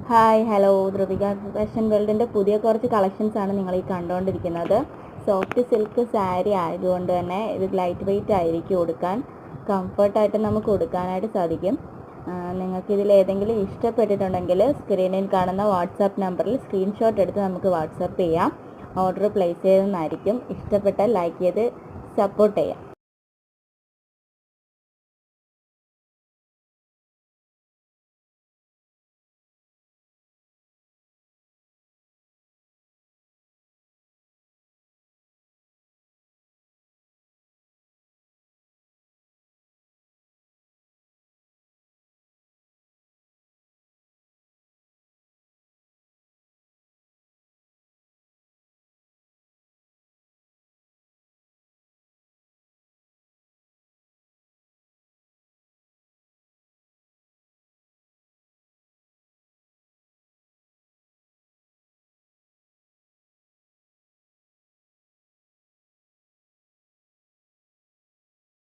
Hi hello ധ്രുവിക fashion വേൾഡിൻ്റെ പുതിയ കുറച്ച് കളക്ഷൻസാണ് നിങ്ങൾ ഈ കണ്ടുകൊണ്ടിരിക്കുന്നത്. സോഫ്റ്റ് സിൽക്ക് സാരി ആയതുകൊണ്ട് തന്നെ ഇത് ലൈറ്റ് വെയ്റ്റ് ആയിരിക്കും, ഉടുക്കാൻ കംഫർട്ടായിട്ട് നമുക്ക് ഉടുക്കാനായിട്ട് സാധിക്കും. നിങ്ങൾക്കിതിൽ ഏതെങ്കിലും ഇഷ്ടപ്പെട്ടിട്ടുണ്ടെങ്കിൽ സ്ക്രീനിൽ കാണുന്ന വാട്സാപ്പ് നമ്പറിൽ സ്ക്രീൻഷോട്ട് എടുത്ത് നമുക്ക് വാട്സാപ്പ് ചെയ്യാം. ഓർഡർ പ്ലേസ് ചെയ്തെന്നായിരിക്കും. ഇഷ്ടപ്പെട്ടാൽ ലൈക്ക് ചെയ്ത് സപ്പോർട്ട് ചെയ്യാം.